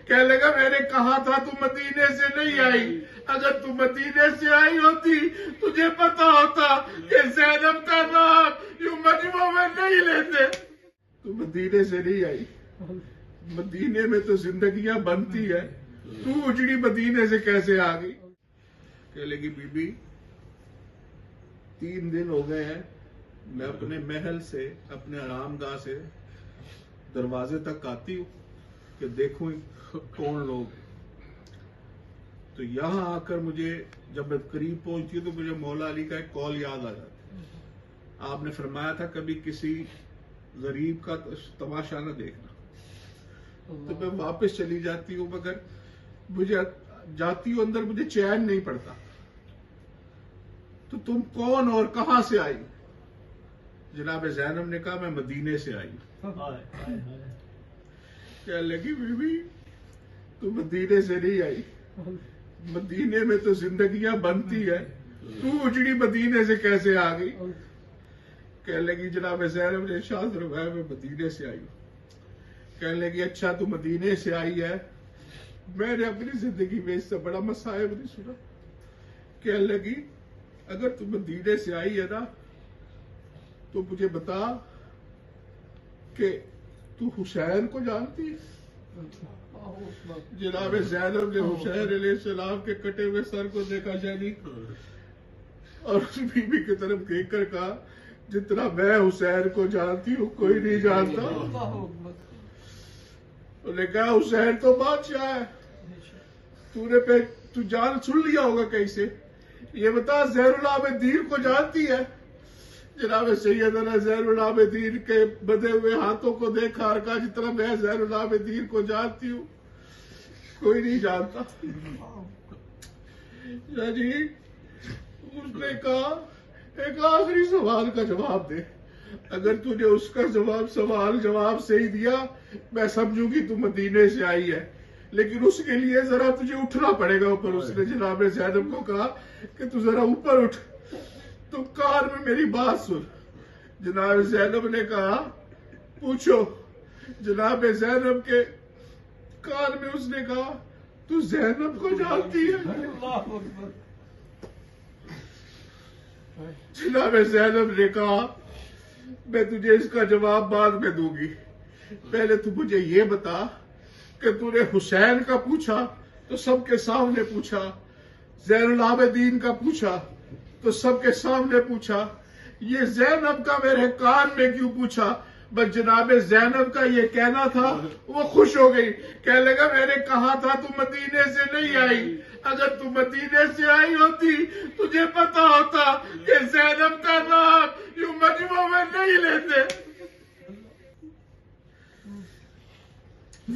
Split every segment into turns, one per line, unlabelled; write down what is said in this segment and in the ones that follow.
کہنے لگا میں نے کہا تھا تو مدینے سے نہیں آئی، اگر تو مدینے سے آئی ہوتی تجھے پتا ہوتا کہ زینب کا نام یوں مجموع میں نہیں لیتے۔ تو مدینے سے نہیں آئی، مدینے میں تو زندگیاں بنتی ہے، تو اجڑی مدینے سے کیسے آ گئی؟ کہنے لگی بی بی 3 دن ہو گئے ہیں، میں اپنے محل سے، اپنے آرام گاہ سے دروازے تک آتی ہوں کہ دیکھوں کون لوگ۔ تو یہاں آ کر مجھے جب میں قریب پہنچتی ہوں تو مجھے مولا علی کا ایک قول یاد آ جاتا ہے، آپ نے فرمایا تھا کبھی کسی غریب کا تماشا نہ دیکھنا۔ تو میں واپس چلی جاتی ہوں، مگر مجھے جاتی ہوں اندر، مجھے چین نہیں پڑتا۔ تو تم کون اور کہاں سے آئی؟ جناب زینب نے کہا میں مدینے سے آئی۔ کہنے لگی بی بی تو مدینے سے نہیں آئی، مدینے میں تو زندگیاں بنتی ہے، تو اجڑی مدینے سے کیسے آ گئی؟ کہنے لگی جناب زینب نے ارشاد فرمایا میں مدینے سے آئی ہوں۔ کہنے لگی اچھا تو مدینے سے آئی ہے، میں نے اپنی زندگی میں اس سے بڑا مصائب نہیں سنا۔ کہنے لگی اگر تو مدینے سے آئی ہے نا تو مجھے بتا کہ تو حسین کو جانتی ہے؟ جناب زینب نے حسین علیہ السلام کے کٹے ہوئے سر کو دیکھا جانی اور اس بی بی کی طرف دیکھ کر کہا جتنا میں حسین کو جانتی ہوں کوئی نہیں جانتا۔ انہوں نے کہا حسین تو بادشاہ ہے، تو جان سن لیا ہوگا کہیں سے، یہ بتا زین العابدین کو جانتی ہے؟ جناب سیدنا زین العابدین کے بدے ہوئے ہاتھوں کو دیکھا اور کہا جتنا میں زین العابدین کو جانتی ہوں کوئی نہیں جانتا۔ جی اس نے کہا ایک آخری سوال کا جواب دے، اگر تجھے اس کا سوال جواب صحیح دیا میں سمجھوں گی تو مدینے سے آئی ہے، لیکن اس کے لیے ذرا تجھے اٹھنا پڑے گا اوپر۔ اس نے جناب زینب کو کہا کہ تو ذرا اوپر اٹھ، تو کار میں میری بات سن۔ جناب زینب نے کہا پوچھو۔ جناب زینب کے کار میں اس نے کہا تو زینب کو جانتی ہے؟ جناب زینب نے کہا میں تجھے اس کا جواب بعد میں دوں گی، پہلے تو مجھے یہ بتا کہ تو نے حسین کا پوچھا تو سب کے سامنے پوچھا، زین العابدین کا پوچھا تو سب کے سامنے پوچھا، یہ زینب کا میرے کان میں کیوں پوچھا؟ بس جناب زینب کا یہ کہنا تھا، وہ خوش ہو گئی، کہنے لگا میں نے کہا تھا تو مدینے سے نہیں آئی، اگر تو مدینے سے آئی ہوتی تجھے پتا ہوتا کہ زینب کا نام یوں مجموع میں نہیں لیتے۔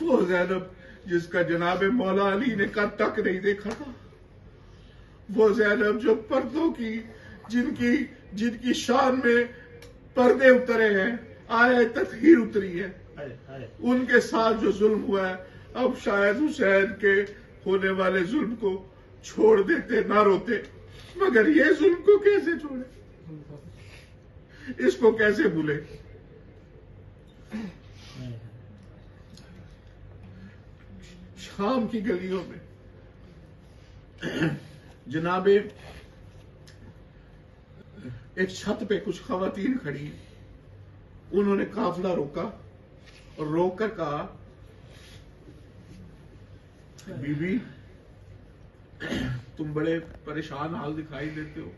وہ زینب جس کا جناب مولا علی نے کد تک نہیں دیکھا تھا، وہ زینب جو پردوں کی جن کی شان میں پردے اترے ہیں، آئے تطہیر اتری ہے، ان کے ساتھ جو ظلم ہوا ہے، اب شاید حسین کے ہونے والے ظلم کو چھوڑ دیتے، نہ روتے، مگر یہ ظلم کو کیسے چھوڑے، اس کو کیسے بھولے؟ شام کی گلیوں میں جناب ایک چھت پہ کچھ خواتین کھڑی، انہوں نے قافلہ روکا اور روک کر کہا بی بی تم بڑے پریشان حال دکھائی دیتے ہو،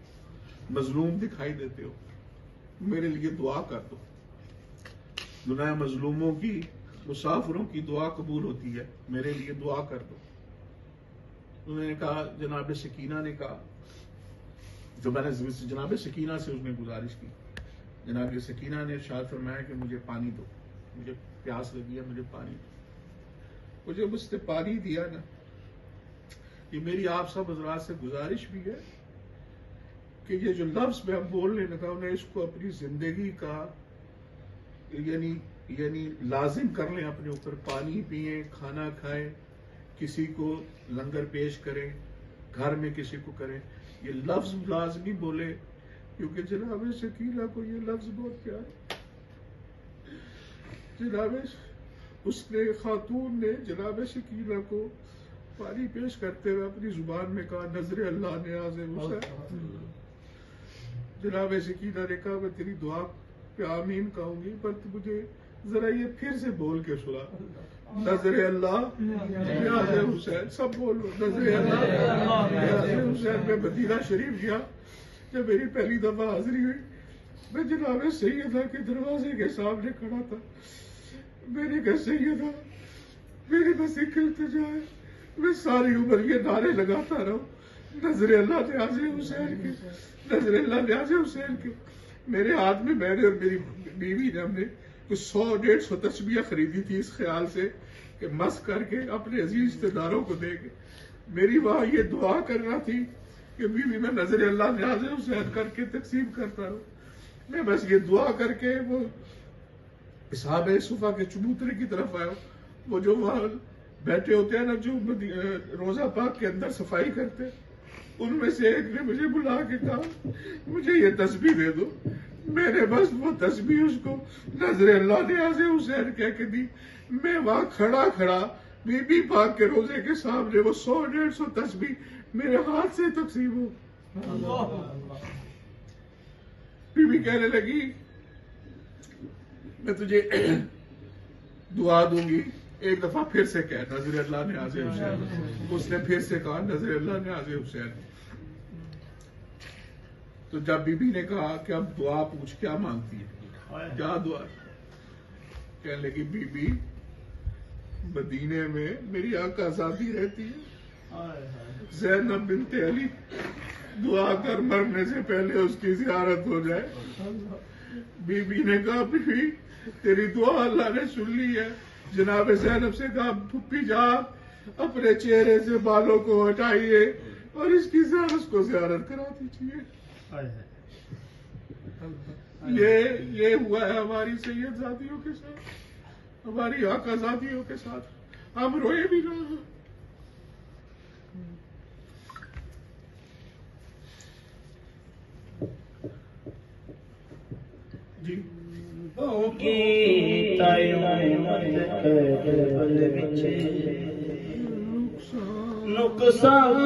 مظلوم دکھائی دیتے ہو، میرے لیے دعا کر دو، دنیا مظلوموں کی، مسافروں کی دعا قبول ہوتی ہے، میرے لیے دعا کر دو۔ انہوں نے کہا جناب سکینہ نے کہا، جو میں نے جناب سکینہ سے اس نے گزارش کی، جناب سکینہ نے ارشاد فرمایا کہ مجھے پانی دو، مجھے پیاس لگی ہے، مجھے پانی دو۔ مجھے اس نے پانی دیا نا، یہ میری آپ سب حضرات سے گزارش بھی ہے کہ یہ جو لفظ میں ہم بولنے لگا انہیں اس کو اپنی زندگی کا یعنی لازم کر لیں اپنے اوپر، پانی پئیں، کھانا کھائیں، کسی کو لنگر پیش کریں، گھر میں کسی کو کریں، یہ لفظ لازمی بولے، کیونکہ جناب سکینہ کو یہ لفظ بہت پیارا ہے۔ جناب اس نے خاتون نے جناب شکیلہ کو پانی پیش کرتے ہوئے اپنی زبان میں کہا نظر اللہ نیاز حسین. جناب شکیلہ نے کہا میں تیری دعا پہ آمین کہوں گی پر مجھے ذرا یہ پھر سے بول کے سنا. نظر اللہ نیاز حسین. سب بولو نظر اللہ نیاز حسین. میں مدینہ شریف گیا. جب میری پہلی دفعہ حاضری ہوئی میں جناب سیدہ کے دروازے کے سامنے کھڑا تھا. میں نے کہا سیدہ میری بس ایک التجا ہے میں ساری عمر یہ نعرے لگاتا رہوں نظر اللہ نیاز حسین کے نظر اللہ نیاز حسین کے. میرے ہاتھ میں میں نے اور میری بیوی نے ہم نے کچھ 100-150 تسبیحیں خریدی تھی اس خیال سے کہ مس کر کے اپنے عزیز رشتہ داروں کو دے کے. میری وہاں یہ دعا کرنا تھی کہ بیوی میں نظر اللہ نیاز حسین کر کے تقسیم کرتا ہوں. میں بس یہ دعا کر کے وہ اصحاب صفا کے چبوترے کی طرف آیا. وہ جو وہاں بیٹھے ہوتے ہیں نا جو روزہ پاک کے اندر صفائی کرتے ان میں سے ایک نے مجھے بلا کے کہا مجھے یہ تسبیح دے دو. میں نے بس وہ تسبیح اس کو نظر اللہ نیاز حسین کہہ کے دی. میں وہاں کھڑا کھڑا بی بی پاک کے روزے کے سامنے وہ 100-150 تسبیح میرے ہاتھ سے تقسیم ہو. بی بی کہنے لگی میں تجھے دعا دوں گی ایک دفعہ پھر سے کہہ نظر اللہ نیاز حسین. اس نے پھر سے کہا نظر اللہ نیاز حسین. تو جب بی بی نے کہا کہ اب دعا پوچھ کیا مانگتی ہے کیا دعا. کہنے لگی بی بی مدینے میں میری آقا آزادی رہتی ہے زینب بنت علی دعا کر مرنے سے پہلے اس کی زیارت ہو جائے. بی بی نے کہا بی بی تیری دعا اللہ نے سن لی ہے. جناب زینب سے کہا پھپھی جان اپنے چہرے سے بالوں کو ہٹائیے اور اس کی اس کو زیارت کرا دیجیے. یہ ہوا ہے ہماری سید زادیوں کے ساتھ ہماری آقا زادیوں کے ساتھ. ہم روئے بھی نہ. جی
نقصان